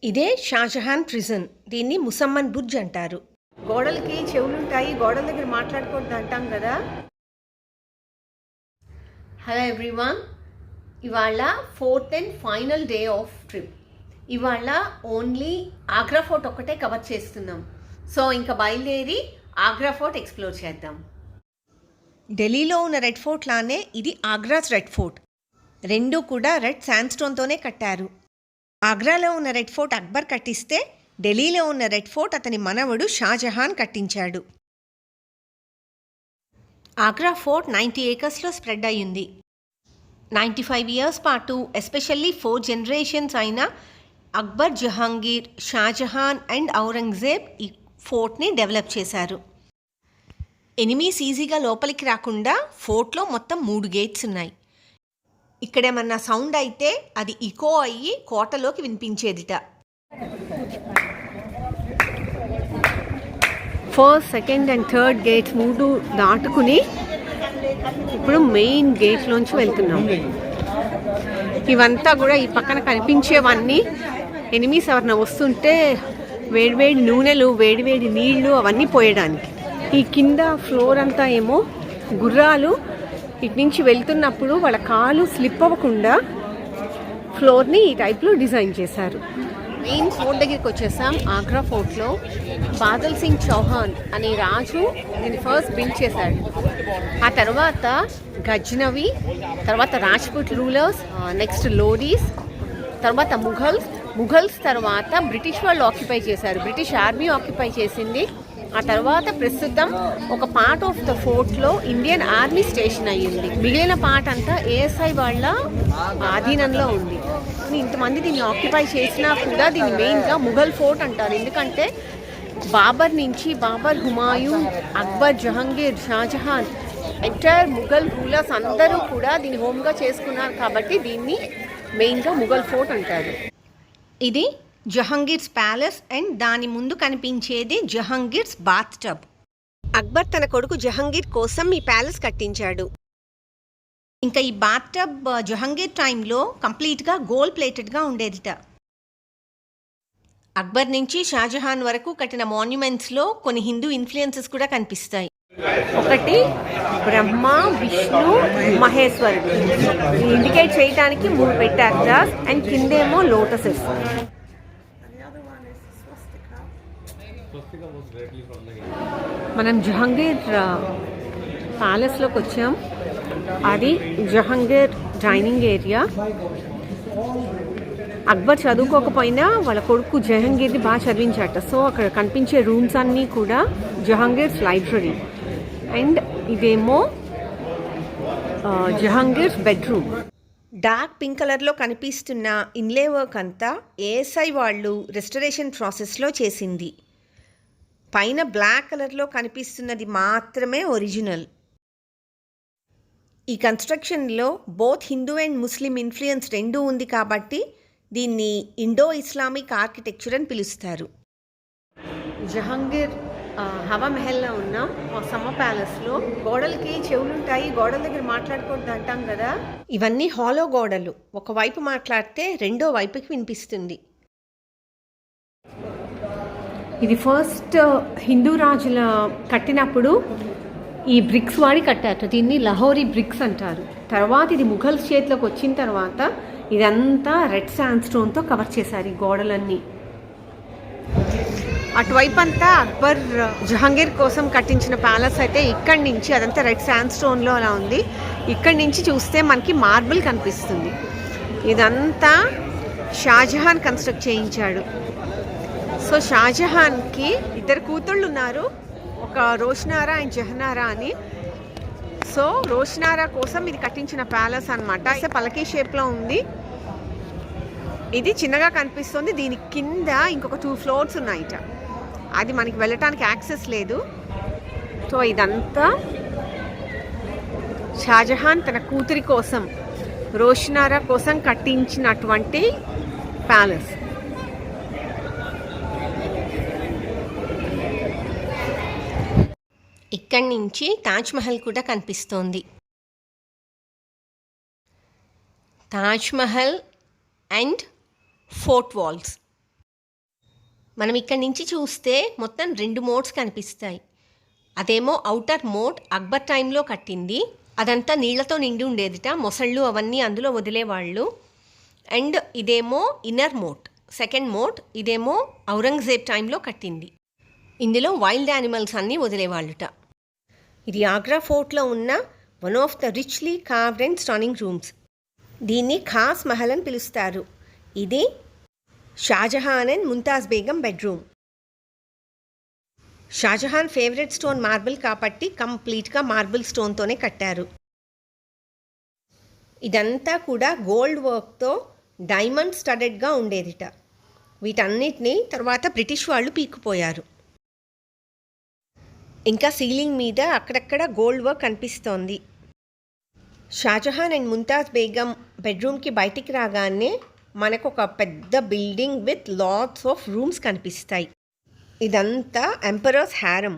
ఇదే షాజహాన్ ప్రిజన్. దీన్ని ముసమ్మన్ బుర్జ్ అంటారు. గోడలకి చెవులుంటాయి, గోడల దగ్గర మాట్లాడకూడదు అంటాం కదా. హలో ఎవ్రీవన్, ఇవాళ 4th and final day of trip. ఇవాళ ఓన్లీ ఆగ్రా ఫోర్ట్ ఒక్కటే కవర్ చేస్తున్నాం. సో ఇంకా బయలుదేరి ఆగ్రా ఫోర్ట్ ఎక్స్ప్లోర్ చేద్దాం. ఢిల్లీలో ఉన్న రెడ్ ఫోర్ట్ లానే ఇది ఆగ్రాస్ రెడ్ ఫోర్ట్. రెండూ కూడా రెడ్ శాండ్స్టోన్తోనే కట్టారు. ఆగ్రాలో ఉన్న రెడ్ ఫోర్ట్ అక్బర్ కట్టిస్తే ఢిల్లీలో ఉన్న రెడ్ ఫోర్ట్ అతని మనవడు షాజహాన్ కట్టించాడు. ఆగ్రా ఫోర్ట్ 90 ఏకర్స్లో స్ప్రెడ్ అయ్యింది. 95 ఇయర్స్ పాటు ఎస్పెషల్లీ 4 జనరేషన్స్ అయిన అక్బర్, జహాంగీర్, షాజహాన్ అండ్ ఔరంగజేబ్ ఈ ఫోర్ట్ని డెవలప్ చేశారు. ఎనిమీస్ ఈజీగా లోపలికి రాకుండా ఫోర్ట్లో మొత్తం 3 గేట్స్ ఉన్నాయి. ఇక్కడేమన్నా సౌండ్ అయితే అది ఇకో అయ్యి కోటలోకి వినిపించేదిట. First, second and third gates 3 దాటుకుని ఇప్పుడు మెయిన్ గేట్లోంచి వెళ్తున్నాం. ఇవంతా కూడా ఈ పక్కన కనిపించేవన్నీ ఎనిమీస్ ఎవరన్నా వస్తుంటే వేడివేడి నూనెలు, వేడివేడి నీళ్లు అవన్నీ పోయడానికి. ఈ కింద ఫ్లోర్ అంతా ఏమో గుర్రాలు ఇటు నుంచి వెళ్తున్నప్పుడు వాళ్ళ కాలు స్లిప్ అవ్వకుండా ఫ్లోర్ని ఈ టైప్లో డిజైన్ చేశారు. మెయిన్ ఫోర్ట్ దగ్గరికి వచ్చేసాం. ఆగ్రా ఫోర్ట్లో బాదల్ సింగ్ చౌహాన్ అనే రాజు దీన్ని ఫస్ట్ బిల్డ్ చేశాడు. ఆ తర్వాత గజ్నవి, తర్వాత రాజ్పుట్ రూలర్స్, నెక్స్ట్ లోడీస్, తర్వాత ముఘల్స్ తర్వాత బ్రిటిష్ వాళ్ళు ఆక్యుపై చేశారు. బ్రిటిష్ ఆర్మీ ఆక్యుపై చేసింది. ఆ తర్వాత ప్రస్తుతం ఒక పార్ట్ ఆఫ్ ద ఫోర్ట్లో ఇండియన్ ఆర్మీ స్టేషన్ అయ్యింది. మిగిలిన పార్ట్ అంతా ఏఎస్ఐ వాళ్ళ ఆధీనంలో ఉంది. ఇంతమంది దీన్ని ఆక్యుపై చేసినా కూడా దీన్ని మెయిన్గా ముఘల్ ఫోర్ట్ అంటారు. ఎందుకంటే బాబర్, హుమాయూన్, అక్బర్, జహాంగీర్, షాజహాన్, ఎంటైర్ ముఘల్ రూలర్స్ అందరూ కూడా దీన్ని హోమ్గా చేసుకున్నారు కాబట్టి దీన్ని మెయిన్గా ముఘల్ ఫోర్ట్ అంటారు. ఇది జహాంగీర్స్ ప్యాలెస్ అండ్ దాని ముందు కనిపించేది జహాంగీర్స్ బాత్ టబ్. అక్బర్ తన కొడుకు జహాంగీర్ కోసం ఈ ప్యాలెస్ కట్టించాడు. ఇంకా ఈ బాత్ టబ్ జహాంగీర్ టైంలో కంప్లీట్గా గోల్డ్ ప్లేటెడ్గా ఉండేదిట. అక్బర్ నుంచి షాజహాన్ వరకు కట్టిన మాన్యుమెంట్స్లో కొన్ని హిందూ ఇన్ఫ్లుయెన్సెస్ కూడా కనిపిస్తాయి. ఒకటి బ్రహ్మ, విష్ణు, మహేశ్వరుడు ఇండికేట్ చేయడానికి 3 పెట్టారు. అండ్ కిందేమో లోటసెస్. మనం జహాంగీర్ ప్యాలెస్లోకి వచ్చాం. అది జహాంగీర్ డైనింగ్ ఏరియా. అక్బర్ చదువుకోకపోయినా వాళ్ళ కొడుకు జహాంగీర్ని బాగా చదివించాట. సో అక్కడ కనిపించే రూమ్స్ అన్నీ కూడా జహాంగీర్స్ లైబ్రరీ. అండ్ ఇదేమో జహాంగీర్స్ బెడ్రూమ్. డార్క్ పింక్ కలర్లో కనిపిస్తున్న ఇన్లే వర్క్ అంతా ఏఎస్ఐ వాళ్ళు రెస్టరేషన్ ప్రాసెస్లో చేసింది. పైన బ్లాక్ కలర్లో కనిపిస్తున్నది మాత్రమే ఒరిజినల్. ఈ కన్స్ట్రక్షన్లో both Hindu and Muslim influence రెండూ ఉంది కాబట్టి దీన్ని ఇండో ఇస్లామిక్ ఆర్కిటెక్చర్ అని పిలుస్తారు. జహాంగీర్ హవా మెహల్లో ఉన్నాం. సమ్మర్ ప్యాలెస్లో గోడలకి చెవులుంటాయి, గోడల దగ్గర మాట్లాడకూడదు అంటాం కదా. ఇవన్నీ హాలో గోడలు. ఒకవైపు మాట్లాడితే రెండో వైపుకి వినిపిస్తుంది. ఇది ఫస్ట్ హిందూ రాజుల కట్టినప్పుడు ఈ బ్రిక్స్ వాడి కట్టారు. దీన్ని లహోరీ బ్రిక్స్ అంటారు. తర్వాత ఇది ముఘల్స్ చేతిలోకి వచ్చిన తర్వాత ఇదంతా రెడ్ శాండ్స్టోన్తో కవర్ చేశారు ఈ గోడలన్నీ. అటువైపు అంతా అక్బర్, జహాంగీర్ కోసం కట్టించిన ప్యాలెస్ అయితే ఇక్కడి నుంచి అదంతా రెడ్ శాండ్స్టోన్లో అలా ఉంది. ఇక్కడి నుంచి చూస్తే మనకి మార్బుల్ కనిపిస్తుంది. ఇదంతా షాజహాన్ కన్స్ట్రక్ట్ చేయించాడు. సో షాజహాన్కి 2 కూతుళ్ళు ఉన్నారు, ఒక రోషనారా అండ్ జహనారా అని. సో రోషనారా కోసం ఇది కట్టించిన ప్యాలెస్ అనమాట. పలకీ షేప్లో ఉంది. ఇది చిన్నగా కనిపిస్తుంది. దీని కింద ఇంకొక 2 ఫ్లోర్స్ ఉన్నాయిట. అది మనకి వెళ్ళటానికి యాక్సెస్ లేదు. సో ఇదంతా షాజహాన్ తన కూతురి కోసం, రోషనారా కోసం కట్టించినటువంటి ప్యాలెస్. ఇక్కడి నుంచి తాజ్మహల్ కూడా కనిపిస్తోంది. Taj Mahal and fort walls. మనం ఇక్కడి నుంచి చూస్తే మొత్తం 2 మోడ్స్ కనిపిస్తాయి. అదేమో ఔటర్ మోడ్ అక్బర్ టైంలో కట్టింది, అదంతా నీళ్లతో నిండి ఉండేదిట, మొసళ్ళు అవన్నీ అందులో వదిలేవాళ్ళు. అండ్ ఇదేమో ఇన్నర్ మోడ్, సెకండ్ మోడ్, ఇదేమో ఔరంగజేబ్ టైంలో కట్టింది. ఇందులో వైల్డ్ యానిమల్స్ అన్నీ వదిలేవాళ్ళుట. ఇది ఆగ్రా ఫోర్ట్లో ఉన్న one of the richly carved and stunning rooms. దీన్ని ఖాస్ మహల్ అని పిలుస్తారు. ఇది Shah Jahan and Mumtaz Begum bedroom. Shah Jahan favourite stone marble కాబట్టి కంప్లీట్గా మార్బుల్ స్టోన్తోనే కట్టారు. ఇదంతా కూడా గోల్డ్ వర్క్తో డైమండ్ స్టడెడ్గా ఉండేదిట. వీటన్నిటినీ తర్వాత బ్రిటిష్ వాళ్ళు పీక్కుపోయారు. ఇంకా సీలింగ్ మీద అక్కడక్కడ గోల్డ్ వర్క్ కనిపిస్తోంది. షాజహాన్ అండ్ ముంతాజ్ బేగం బెడ్రూమ్కి బయటికి రాగానే మనకు ఒక పెద్ద building with lots of rooms కనిపిస్తాయి. ఇదంతా ఎంపరర్స్ హ్యారమ్.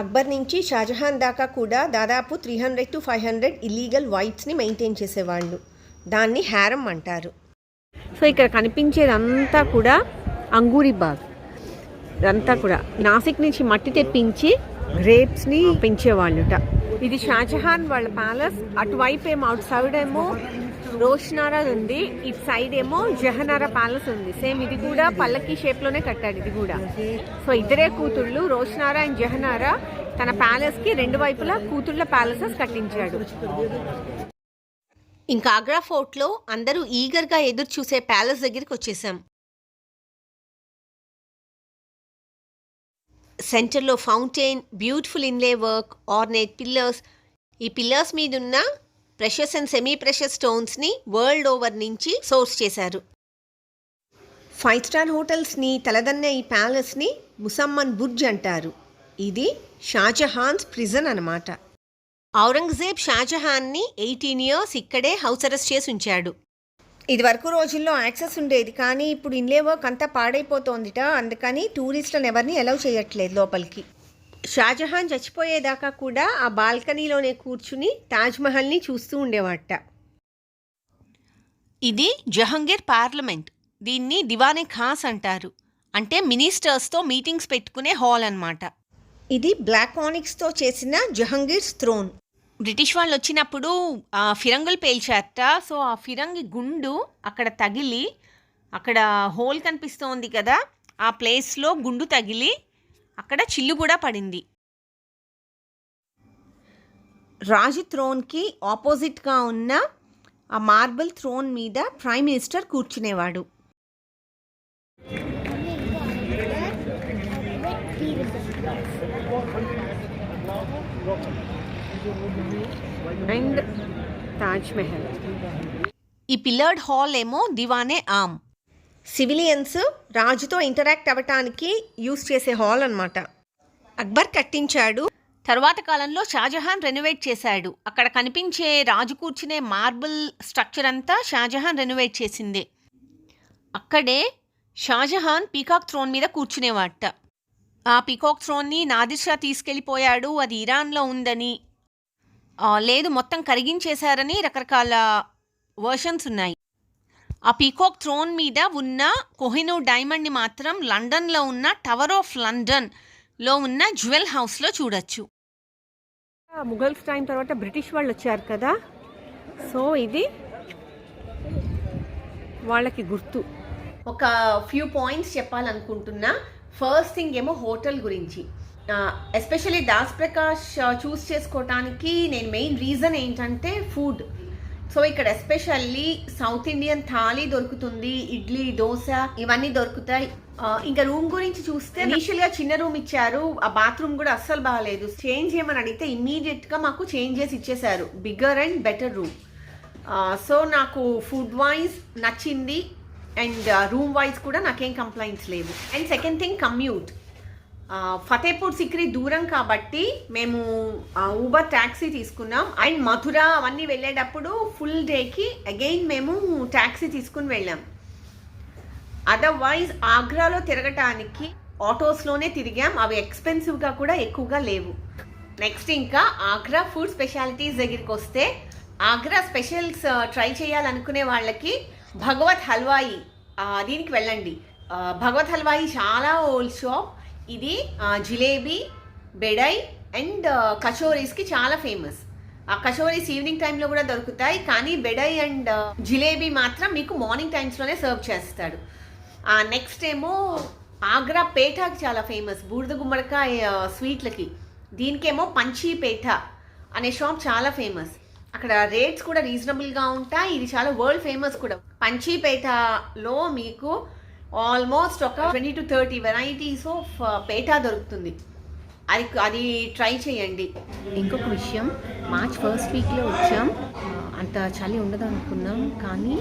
అక్బర్ నుంచి షాజహాన్ దాకా కూడా దాదాపు 300 to 500 ఇల్లీగల్ వైఫ్స్ని మెయింటైన్ చేసేవాళ్ళు. దాన్ని హ్యారమ్ అంటారు. సో ఇక్కడ కనిపించేదంతా కూడా అంగూరి బాగ్. ఇదంతా కూడా నాసిక్ నుంచి మట్టి తెప్పించి గ్రేప్స్ని పెంచేవాళ్ళుట. ఇది షాజహాన్ వాళ్ళ ప్యాలెస్. అటువైపు ఏమో అవుట్ సైడ్ ఏమో రోషనారా ఉంది, ఇటు సైడ్ ఏమో జహనారా ప్యాలెస్ ఉంది. సేమ్ ఇది కూడా పల్లకి షేప్లోనే కట్టాడు ఇది కూడా. సో ఇద్దరే కూతుళ్ళు రోషనారా అండ్ జహనారా తన ప్యాలెస్కి 2 వైపులా కూతుళ్ళ ప్యాలెసెస్ కట్టించాడు. ఇంకా ఆగ్రా ఫోర్ట్లో అందరూ ఈగర్గా ఎదురు చూసే ప్యాలెస్ దగ్గరికి వచ్చేసాం. సెంటర్లో fountain, beautiful inlay work, ornate pillars. ఈ పిల్లర్స్ మీద ఉన్న ప్రెషస్ అండ్ సెమీ ప్రెషస్ స్టోన్స్ని వరల్డ్ ఓవర్ నుంచి సోర్స్ చేశారు. 5 స్టార్ హోటల్స్ని తలదన్నే ఈ ప్యాలెస్ని ముసమ్మన్ బుర్జ్ అంటారు. ఇది షాజహాన్స్ ప్రిజన్ అన్నమాట. ఔరంగజేబ్ షాజహాన్ని 18 years ఇక్కడే హౌస్ అరెస్ట్ చేసి ఉంచాడు. ఇది వరకు రోజుల్లో యాక్సెస్ ఉండేది, కానీ ఇప్పుడు ఇన్లే వర్క్ అంతా పాడైపోతోందిట. అందుకని టూరిస్టులను ఎవరిని అలౌ చేయట్లేదు లోపలికి. షాజహాన్ చచ్చిపోయేదాకా కూడా ఆ బాల్కనీలోనే కూర్చుని తాజ్మహల్ని చూస్తూ ఉండేవాట. ఇది జహంగీర్ పార్లమెంట్. దీన్ని దివానే ఖాస్ అంటారు. అంటే మినిస్టర్స్తో మీటింగ్స్ పెట్టుకునే హాల్ అన్నమాట. ఇది బ్లాక్ ఆనిక్స్తో చేసిన జహంగీర్స్ థ్రోన్. బ్రిటిష్ వాళ్ళు వచ్చినప్పుడు ఫిరంగులు పేల్చారట. సో ఆ ఫిరంగి గుండు అక్కడ తగిలి, అక్కడ హోల్ కనిపిస్తోంది కదా, ఆ ప్లేస్లో గుండు తగిలి అక్కడ చిల్లు కూడా పడింది. రాజు థ్రోన్కి ఆపోజిట్గా ఉన్న ఆ మార్బుల్ థ్రోన్ మీద ప్రైమ్ మినిస్టర్ కూర్చునేవాడు. అండ్ తాజ్ మహల్. ఈ పిల్లర్డ్ హాల్ ఏమో దివానే ఆమ్. సివిలియన్స్ రాజుతో ఇంటరాక్ట్ అవ్వటానికి యూజ్ చేసే హాల్ అన్నమాట. అక్బర్ కట్టించాడు, తర్వాత కాలంలో షాజహాన్ రెనోవేట్ చేశాడు. అక్కడ కనిపించే రాజు కూర్చునే మార్బుల్ స్ట్రక్చర్ అంతా షాజహాన్ రెనోవేట్ చేసిందే. అక్కడే షాజహాన్ పీకాక్ థ్రోన్ మీద కూర్చునేవాట. ఆ పీకాక్ థ్రోన్ని నాదిర్ షా తీసుకెళ్ళిపోయాడు, అది ఇరాన్లో ఉందని, లేదు మొత్తం కరిగించేశారని రకరకాల వర్షన్స్ ఉన్నాయి. ఆ పీకాక్ థ్రోన్ మీద ఉన్న కోహినూర్ డైమండ్ని మాత్రం లండన్లో ఉన్న టవర్ ఆఫ్ లండన్లో ఉన్న జ్యువెల్ హౌస్లో చూడొచ్చు. ముఘల్స్ టైం తర్వాత బ్రిటిష్ వాళ్ళు వచ్చారు కదా, సో ఇది వాళ్ళకి గుర్తు. ఒక ఫ్యూ పాయింట్స్ చెప్పాలనుకుంటున్నా. ఫస్ట్ థింగ్ ఏమో హోటల్ గురించి. ఎస్పెషల్లీ దాస్ ప్రకాష్ చూస్ చేసుకోవటానికి నేను మెయిన్ రీజన్ ఏంటంటే ఫుడ్. సో ఇక్కడ ఎస్పెషల్లీ సౌత్ ఇండియన్ థాలీ దొరుకుతుంది, ఇడ్లీ, దోశ ఇవన్నీ దొరుకుతాయి. ఇంకా రూమ్ గురించి చూస్తే ఇనిషియల్గా చిన్న రూమ్ ఇచ్చారు, ఆ బాత్రూమ్ కూడా అస్సలు బాగాలేదు. చేంజ్ చేయమని అడిగితే ఇమ్మీడియట్గా మాకు చేంజ్ చేసి ఇచ్చేసారు, bigger and better room. So నాకు ఫుడ్ వైజ్ నచ్చింది అండ్ రూమ్ వైజ్ కూడా నాకేం కంప్లైంట్స్ లేవు. And second thing commute. Fatehpur Sikri దూరం కాబట్టి మేము ఊబర్ ట్యాక్సీ తీసుకున్నాం. అండ్ మథుర అవన్నీ వెళ్ళేటప్పుడు ఫుల్ డేకి అగైన్ మేము ట్యాక్సీ తీసుకుని వెళ్ళాం. అదర్వైజ్ ఆగ్రాలో తిరగటానికి ఆటోస్లోనే తిరిగాం, అవి ఎక్స్పెన్సివ్గా కూడా ఎక్కువగా లేవు. నెక్స్ట్ ఇంకా ఆగ్రా ఫుడ్ స్పెషాలిటీస్ దగ్గరికి వస్తే, ఆగ్రా స్పెషల్స్ ట్రై చేయాలనుకునే వాళ్ళకి భగవత్ హల్వాయి దీనికి వెళ్ళండి. భగవత్ హల్వాయి చాలా ఓల్డ్ షాప్. ఇది జిలేబీ, బెడై అండ్ కచోరీస్కి చాలా ఫేమస్. ఆ కచోరీస్ ఈవినింగ్ టైంలో కూడా దొరుకుతాయి, కానీ బెడై అండ్ జిలేబీ మాత్రం మీకు మార్నింగ్ టైమ్స్లోనే సర్వ్ చేస్తాడు. నెక్స్ట్ ఏమో ఆగ్రా పేఠాకి చాలా ఫేమస్, బూడిద గుమ్మడికాయ స్వీట్లకి. దీనికేమో పంచీపేట అనే షాప్ చాలా ఫేమస్. అక్కడ రేట్స్ కూడా రీజనబుల్గా ఉంటాయి. ఇది చాలా వరల్డ్ ఫేమస్ కూడా. పంచీపేటలో మీకు ఆల్మోస్ట్ ఒక 20 to 30 వెరైటీస్ ఆఫ్ పేఠా దొరుకుతుంది. అది ట్రై చేయండి. ఇంకొక విషయం, మార్చ్ ఫస్ట్ వీక్లో వచ్చాం, అంత చలి ఉండదు అనుకున్నాం, కానీ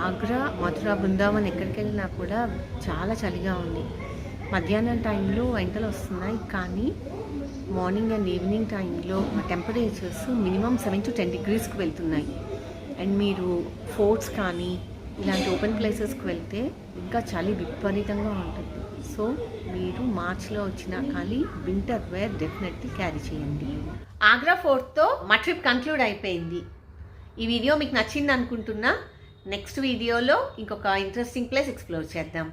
ఆగ్రా, మథురా, బృందావన్ ఎక్కడికి వెళ్ళినా కూడా చాలా చలిగా ఉంది. మధ్యాహ్నం టైంలో ఎండలు వస్తున్నాయి, కానీ మార్నింగ్ అండ్ ఈవినింగ్ టైంలో టెంపరేచర్స్ మినిమం 7 to 10 degreesకి వెళ్తున్నాయి. అండ్ మీరు ఫోర్ట్స్ కానీ ఇలాంటి ఓపెన్ ప్లేసెస్కి వెళ్తే ఇంకా చలి విపరీతంగా ఉంటుంది. సో మీరు మార్చ్లో వచ్చినా కానీ వింటర్ వేర్ డెఫినెట్లీ క్యారీ చేయండి. ఆగ్రా ఫోర్ట్తో మా ట్రిప్ కంక్లూడ్ అయిపోయింది. ఈ వీడియో మీకు నచ్చింది అనుకుంటున్నా. నెక్స్ట్ వీడియోలో ఇంకొక ఇంట్రెస్టింగ్ ప్లేస్ ఎక్స్ప్లోర్ చేద్దాం.